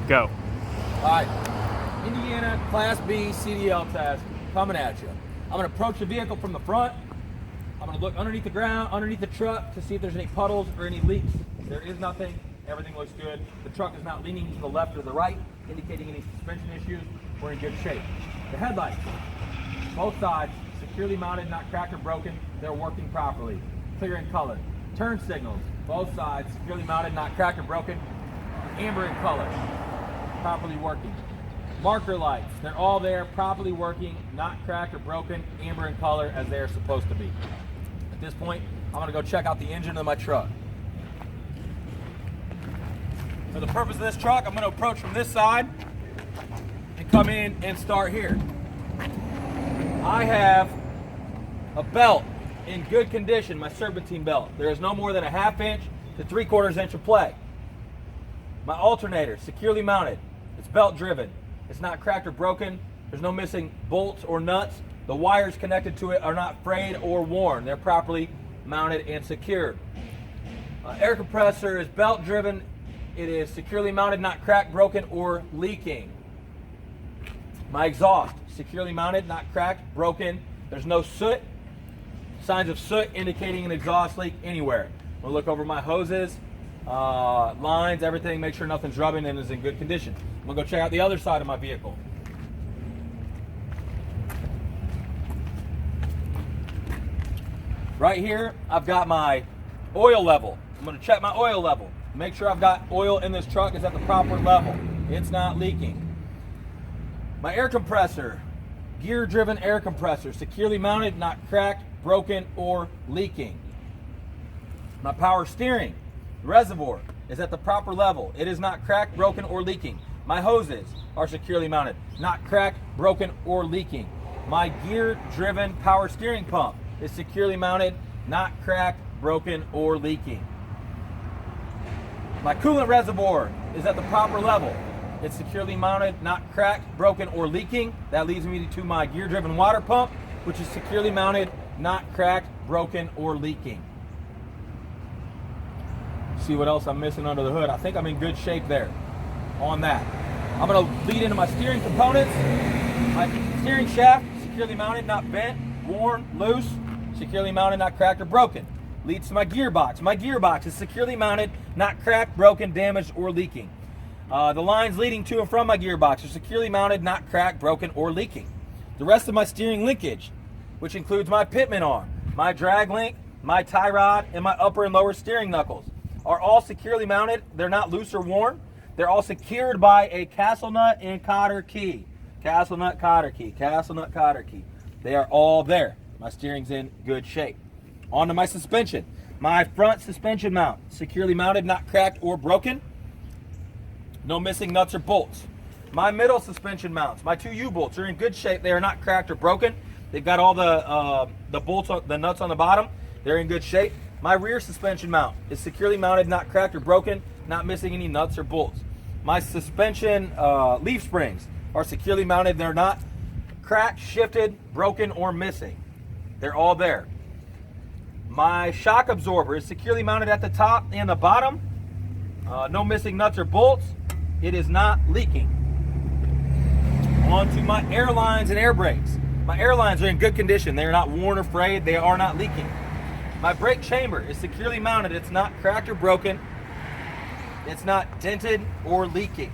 Go. All right, Indiana Class B CDL test coming at you. I'm going to approach the vehicle from the front. I'm going to look underneath the ground, underneath the truck to see if there's any puddles or any leaks. There is nothing. Everything looks good. The truck is not leaning to the left or the right, indicating any suspension issues. We're in good shape. The headlights, both sides, securely mounted, not cracked or broken. They're working properly. Clear in color. Turn signals, both sides, securely mounted, not cracked or broken. Amber in color, properly working. Marker lights, they're all there, properly working, not cracked or broken, amber in color as they're supposed to be. At this point, I'm gonna go check out the engine of my truck. For the purpose of this truck, I'm gonna approach from this side and come in and start here. I have a belt in good condition, my serpentine belt. There is no more than a 1/2 inch to 3/4 inch of play. My alternator, securely mounted. It's belt driven. It's not cracked or broken. There's no missing bolts or nuts. The wires connected to it are not frayed or worn. They're properly mounted and secured. Air compressor is belt driven. It is securely mounted, not cracked, broken, or leaking. My exhaust, securely mounted, not cracked, broken. There's no soot. Signs of soot indicating an exhaust leak anywhere. We'll look over my hoses, lines, everything, make sure nothing's rubbing and is in good condition. I'm gonna go check out the other side of my vehicle. Right here, I've got my oil level. I'm gonna check my oil level. Make sure I've got oil in this truck is at the proper level. It's not leaking. My air compressor, gear-driven air compressor, securely mounted, not cracked, broken, or leaking. My power steering reservoir is at the proper level. It is not cracked, broken, or leaking. My hoses are securely mounted, not cracked, broken, or leaking. My gear-driven power steering pump is securely mounted, not cracked, broken, or leaking. My coolant reservoir is at the proper level. It's securely mounted, not cracked, broken, or leaking. That leads me to my gear-driven water pump, which is securely mounted, not cracked, broken, or leaking. See what else I'm missing under the hood. I think I'm in good shape there on that. I'm going to lead into my steering components. My steering shaft, securely mounted, not bent, worn, loose, securely mounted, not cracked or broken. Leads to my gearbox. My gearbox is securely mounted, not cracked, broken, damaged, or leaking. The lines leading to and from my gearbox are securely mounted, not cracked, broken, or leaking. The rest of my steering linkage, which includes my pitman arm, my drag link, my tie rod, and my upper and lower steering knuckles, are all securely mounted. They're not loose or worn. They're all secured by a castle nut and cotter key. Castle nut, cotter key. Castle nut, cotter key. They are all there. My steering's in good shape. On to my suspension. My front suspension mount, securely mounted, not cracked or broken. No missing nuts or bolts. My middle suspension mounts, my 2 U-bolts, are in good shape. They are not cracked or broken. They've got all the bolts, the nuts on the bottom. They're in good shape. My rear suspension mount is securely mounted, not cracked or broken, not missing any nuts or bolts. My suspension leaf springs are securely mounted. They're not cracked, shifted, broken, or missing. They're all there. My shock absorber is securely mounted at the top and the bottom. No missing nuts or bolts. It is not leaking. On to my air lines and air brakes. My air lines are in good condition. They are not worn or frayed. They are not leaking. My brake chamber is securely mounted. It's not cracked or broken. It's not dented or leaking.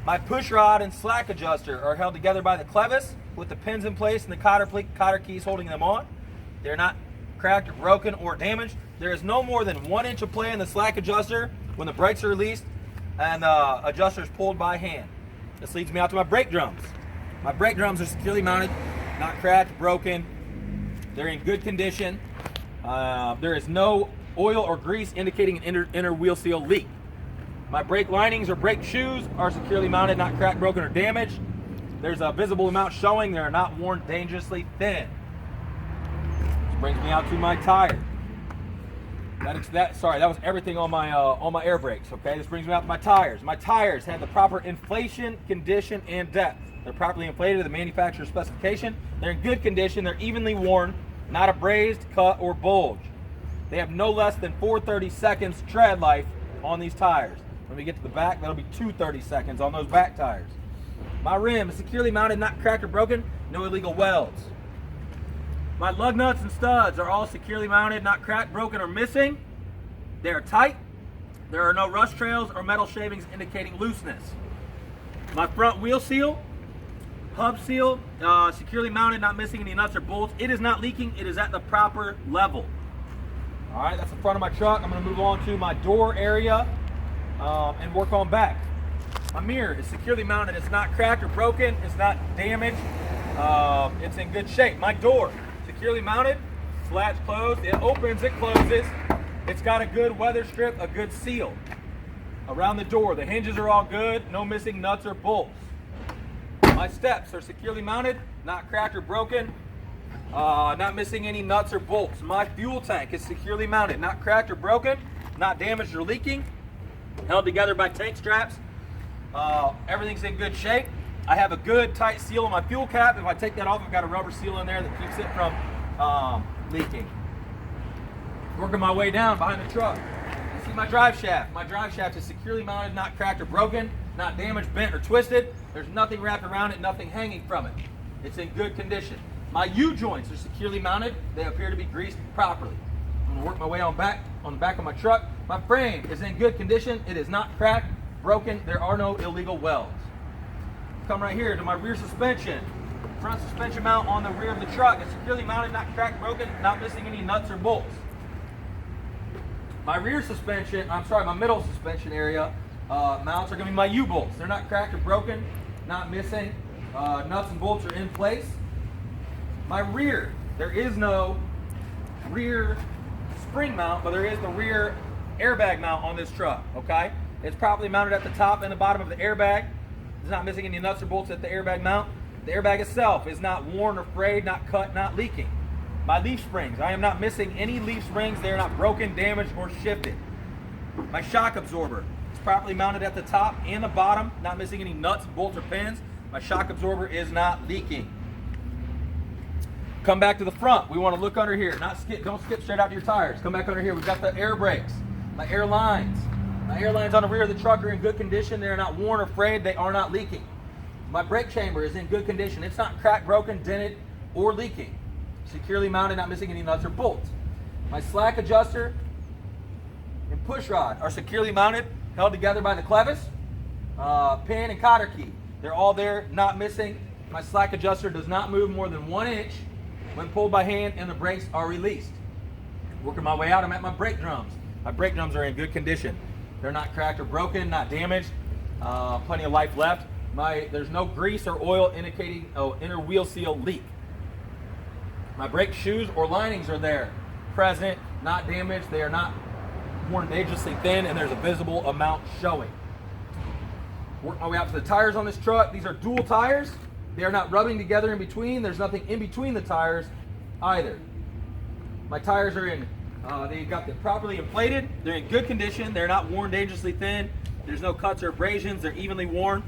My push rod and slack adjuster are held together by the clevis with the pins in place and the cotter keys holding them on. They're not cracked or broken or damaged. There is no more than 1 inch of play in the slack adjuster when the brakes are released and the adjuster is pulled by hand. This leads me out to my brake drums. My brake drums are securely mounted, not cracked, broken. They're in good condition. There is no oil or grease indicating an inner wheel seal leak. My brake linings or brake shoes are securely mounted, not cracked, broken, or damaged. There's a visible amount showing. They are not worn dangerously thin. This brings me out to my tire. That was everything on my air brakes. Okay, this brings me out to my tires. My tires have the proper inflation, condition, and depth. They're properly inflated to the manufacturer's specification. They're in good condition. They're evenly worn, not abrased, cut, or bulge. They have no less than 430 seconds tread life on these tires. When we get to the back, that'll be 2 30 seconds on those back tires. My rim is securely mounted, not cracked or broken, no illegal welds. My lug nuts and studs are all securely mounted, not cracked, broken, or missing. They are tight. There are no rust trails or metal shavings indicating looseness. My front wheel seal, hub seal, securely mounted, not missing any nuts or bolts. It is not leaking. It is at the proper level. All right, that's the front of my truck. I'm going to move on to my door area and work on back. My mirror is securely mounted. It's not cracked or broken. It's not damaged. It's in good shape. My door, securely mounted, latch closed. It opens, it closes. It's got a good weather strip, a good seal around the door. The hinges are all good. No missing nuts or bolts. My steps are securely mounted, not cracked or broken. Not missing any nuts or bolts. My fuel tank is securely mounted, not cracked or broken, not damaged or leaking. Held together by tank straps. Everything's in good shape. I have a good tight seal on my fuel cap. If I take that off, I've got a rubber seal in there that keeps it from leaking. Working my way down behind the truck. You see my drive shaft. My drive shaft is securely mounted, not cracked or broken, not damaged, bent, or twisted. There's nothing wrapped around it, nothing hanging from it. It's in good condition. My U-joints are securely mounted. They appear to be greased properly. I'm gonna work my way on the back of my truck. My frame is in good condition. It is not cracked, broken. There are no illegal welds. Come right here to my rear suspension. Front suspension mount on the rear of the truck is securely mounted, not cracked, broken, not missing any nuts or bolts. My rear suspension, my middle suspension area mounts are gonna be my U-bolts. They're not cracked or broken, not missing. Nuts and bolts are in place. My rear, there is no rear spring mount, but there is the rear airbag mount on this truck, okay? It's properly mounted at the top and the bottom of the airbag. It's not missing any nuts or bolts at the airbag mount. The airbag itself is not worn or frayed, not cut, not leaking. My leaf springs, I am not missing any leaf springs. They are not broken, damaged, or shifted. My shock absorber is properly mounted at the top and the bottom, not missing any nuts, bolts, or pins. My shock absorber is not leaking. Come back to the front. We want to look under here. Don't skip straight out to your tires. Come back under here. We've got the air brakes, my air lines. My air lines on the rear of the truck are in good condition. They are not worn or frayed. They are not leaking. My brake chamber is in good condition. It's not cracked, broken, dented, or leaking. Securely mounted, not missing any nuts or bolts. My slack adjuster and push rod are securely mounted, held together by the clevis, pin, and cotter key. They're all there, not missing. My slack adjuster does not move more than 1 inch when pulled by hand, and the brakes are released. Working my way out, I'm at my brake drums. My brake drums are in good condition. They're not cracked or broken, not damaged. Plenty of life left. There's no grease or oil indicating inner wheel seal leak. My brake shoes or linings are there, present, not damaged. They are not worn dangerously thin, and there's a visible amount showing. Work my way out to the tires on this truck. These are dual tires. They are not rubbing together in between. There's nothing in between the tires either. My tires are they got them properly inflated. They're in good condition. They're not worn dangerously thin. There's no cuts or abrasions. They're evenly worn.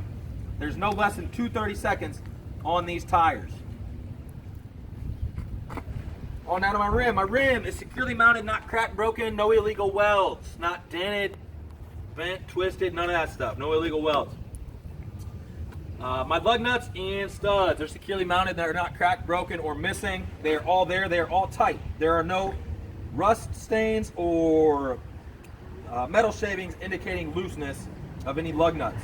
There's no less than 2 30 seconds on these tires. On down to my rim. My rim is securely mounted, not cracked, broken, no illegal welds, not dented, bent, twisted, none of that stuff. No illegal welds. My lug nuts and studs are securely mounted. They're not cracked, broken, or missing. They are all there. They are all tight. There are no rust stains or metal shavings indicating looseness of any lug nuts.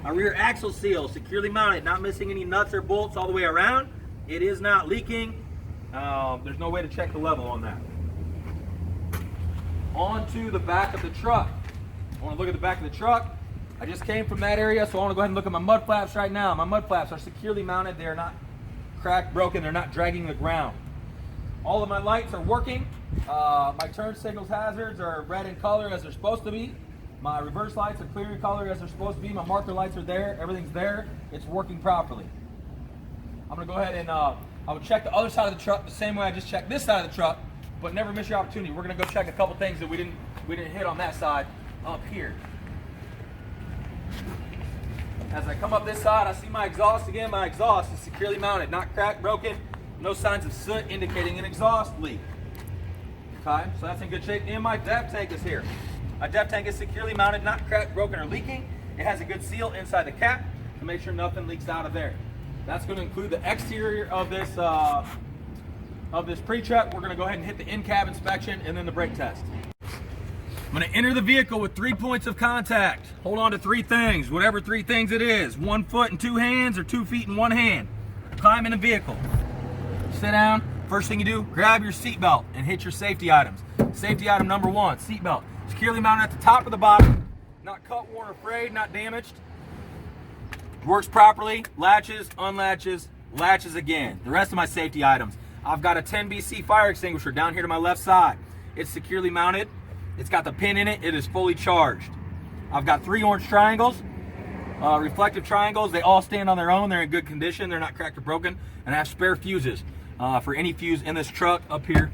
My rear axle seal securely mounted, not missing any nuts or bolts all the way around. It is not leaking. There's no way to check the level on that. On to the back of the truck. I want to look at the back of the truck. I just came from that area, so I want to go ahead and look at my mud flaps right now. My mud flaps are securely mounted. They are not cracked, broken. They're not dragging the ground. All of my lights are working. My turn signals hazards are red in color as they're supposed to be. My reverse lights are clear in color as they're supposed to be. My marker lights are there. Everything's there. It's working properly. I'm going to go ahead and I will check the other side of the truck the same way I just checked this side of the truck, but never miss your opportunity. We're going to go check a couple things that we didn't hit on that side up here. As I come up this side, I see my exhaust again. My exhaust is securely mounted, not cracked, broken, no signs of soot indicating an exhaust leak. Okay, so that's in good shape. And my DEP tank is here. My depth tank is securely mounted, not cracked, broken, or leaking. It has a good seal inside the cap to make sure nothing leaks out of there. That's going to include the exterior of this pre-check. We're going to go ahead and hit the in-cab inspection and then the brake test. I'm going to enter the vehicle with 3 points of contact. Hold on to 3 things, whatever 3 things it is. 1 foot and 2 hands or 2 feet and 1 hand. Climb in the vehicle. Sit down. First thing you do, grab your seatbelt and hit your safety items. Safety item number 1, seatbelt. Securely mounted at the top of the bottom. Not cut, worn, or frayed, not damaged. Works properly, latches, unlatches, latches again. The rest of my safety items. I've got a 10 BC fire extinguisher down here to my left side. It's securely mounted. It's got the pin in it. It is fully charged. I've got 3 orange triangles, reflective triangles. They all stand on their own. They're in good condition. They're not cracked or broken. And I have spare fuses for any fuse in this truck up here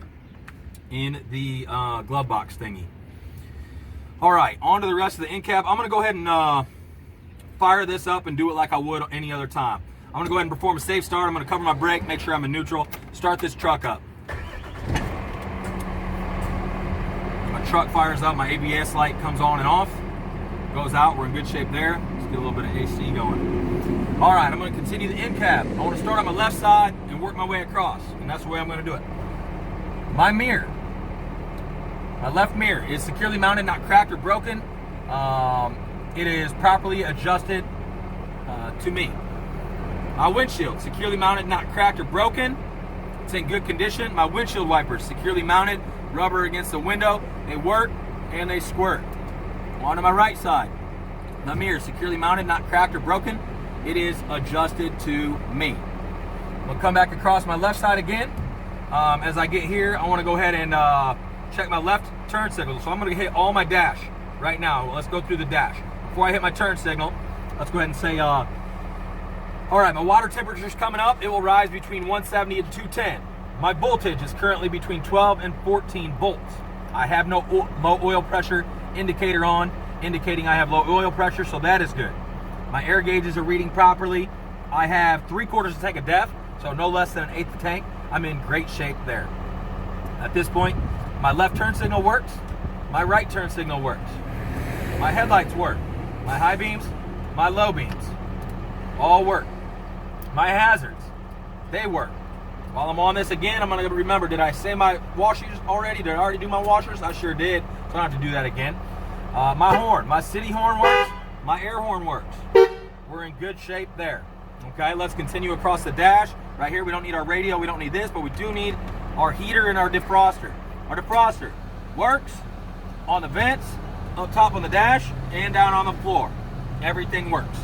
in the glove box thingy. All right, on to the rest of the in-cab. I'm going to go ahead and fire this up and do it like I would any other time. I'm going to go ahead and perform a safe start. I'm going to cover my brake, make sure I'm in neutral, start this truck up. My truck fires up, my ABS light comes on and off, goes out. We're in good shape there. Let's get a little bit of AC going. All right, I'm going to continue the in-cab. I want to start on my left side and work my way across, and that's the way I'm going to do it. My mirror. My left mirror is securely mounted, not cracked or broken. It is properly adjusted to me. My windshield, securely mounted, not cracked or broken. It's in good condition. My windshield wipers, securely mounted, rubber against the window. They work and they squirt. On to my right side. My mirror, securely mounted, not cracked or broken. It is adjusted to me. I'm gonna come back across my left side again. As I get here, I wanna go ahead and check my left turn signal. So I'm gonna hit all my dash right now. Let's go through the dash. Before I hit my turn signal, let's go ahead and say, all right, my water temperature is coming up. It will rise between 170 and 210. My voltage is currently between 12 and 14 volts. I have no low oil pressure indicator on, indicating I have low oil pressure, so that is good. My air gauges are reading properly. I have 3/4 a tank of depth, so no less than 1/8 tank. I'm in great shape there. At this point, my left turn signal works. My right turn signal works. My headlights work. My high beams, my low beams, all work. My hazards, they work. While I'm on this again, I'm gonna remember, did I say my washers already? Did I already do my washers? I sure did, so I don't have to do that again. My horn, my city horn works. My air horn works. We're in good shape there. Okay, let's continue across the dash. Right here, we don't need our radio, we don't need this, but we do need our heater and our defroster. Our defroster works on the vents, up top on the dash, and down on the floor. Everything works.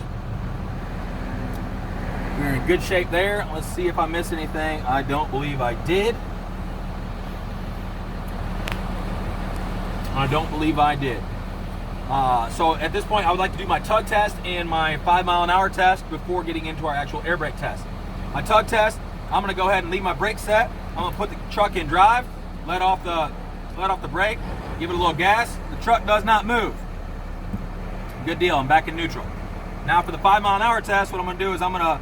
We're in good shape there. Let's see if I missed anything. I don't believe I did. I don't believe I did. So at this point, I would like to do my tug test and my 5 mile an hour test before getting into our actual air brake test. My tug test, I'm gonna go ahead and leave my brake set. I'm gonna put the truck in drive, let off the brake, give it a little gas. The truck does not move. Good deal, I'm back in neutral. Now for the 5 mile an hour test, what I'm gonna do is I'm gonna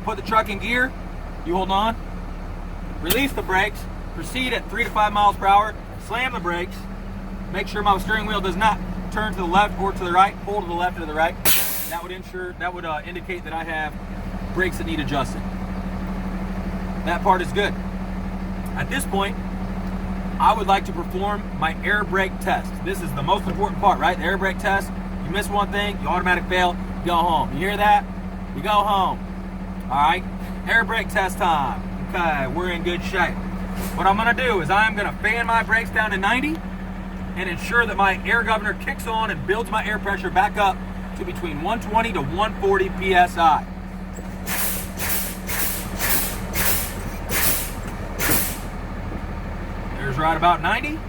put the truck in gear, you hold on, release the brakes, proceed at 3 to 5 miles per hour, slam the brakes, make sure my steering wheel does not turn to the left or to the right, pull to the left or to the right. That would indicate that I have brakes that need adjusting. That part is good. At this point, I would like to perform my air brake test. This is the most important part, right? The air brake test. You miss one thing, you automatic fail, you go home. You hear that? You go home. All right, air brake test time. Okay, we're in good shape. What I'm gonna do is I'm gonna fan my brakes down to 90 and ensure that my air governor kicks on and builds my air pressure back up to between 120 to 140 PSI. There's right about 90.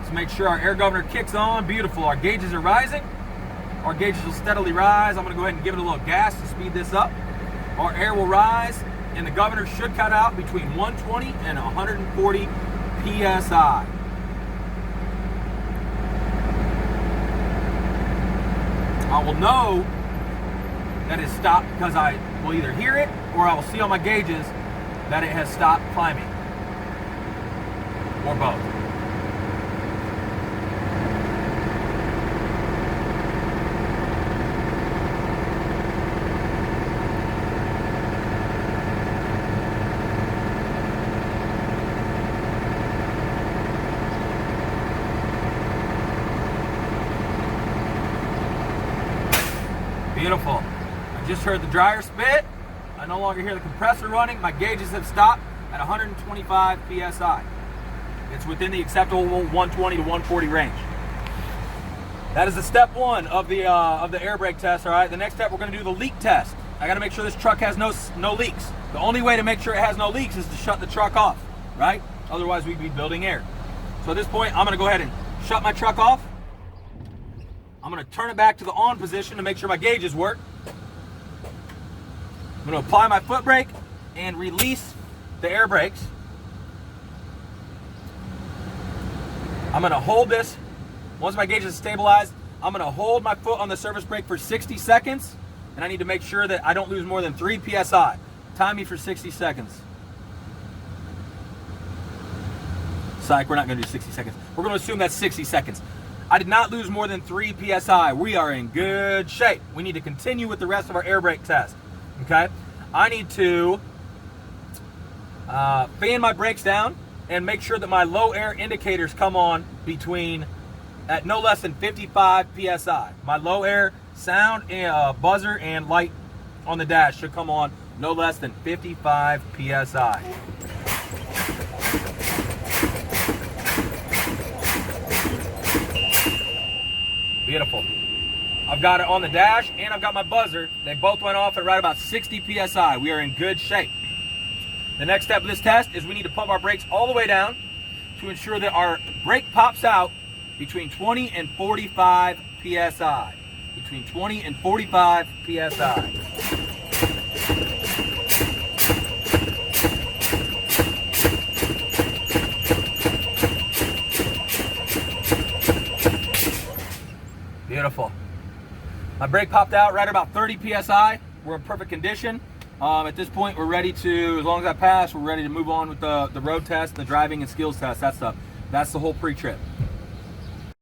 Let's make sure our air governor kicks on. Beautiful, our gauges are rising. Our gauges will steadily rise. I'm gonna go ahead and give it a little gas to speed this up. Our air will rise and the governor should cut out between 120 and 140 PSI. I will know that it's stopped because I will either hear it or I will see on my gauges that it has stopped climbing, or both. Beautiful. I just heard the dryer spit. I no longer hear the compressor running. My gauges have stopped at 125 PSI. It's within the acceptable 120 to 140 range. That is the step one of the air brake test. All right. The next step, we're going to do the leak test. I got to make sure this truck has no leaks. The only way to make sure it has no leaks is to shut the truck off, right? Otherwise, we'd be building air. So at this point, I'm going to go ahead and shut my truck off. I'm going to turn it back to the on position to make sure my gauges work. I'm going to apply my foot brake and release the air brakes. I'm going to hold this. Once my gauges are stabilized, I'm going to hold my foot on the surface brake for 60 seconds. And I need to make sure that I don't lose more than 3 PSI. Time me for 60 seconds. Psych, we're not going to do 60 seconds. We're going to assume that's 60 seconds. I did not lose more than 3 PSI. We are in good shape. We need to continue with the rest of our air brake test. Okay? I need to fan my brakes down and make sure that my low air indicators come on at no less than 55 PSI. My low air sound, buzzer, and light on the dash should come on no less than 55 PSI. Beautiful. I've got it on the dash and I've got my buzzer. They both went off at right about 60 PSI. We are in good shape. The next step of this test is we need to pump our brakes all the way down to ensure that our brake pops out between 20 and 45 PSI. Between 20 and 45 PSI. Beautiful. My brake popped out right about 30 PSI. We're in perfect condition. At this point, we're ready to, as long as I pass, we're ready to move on with the road test, the driving and skills test. That's the whole pre-trip.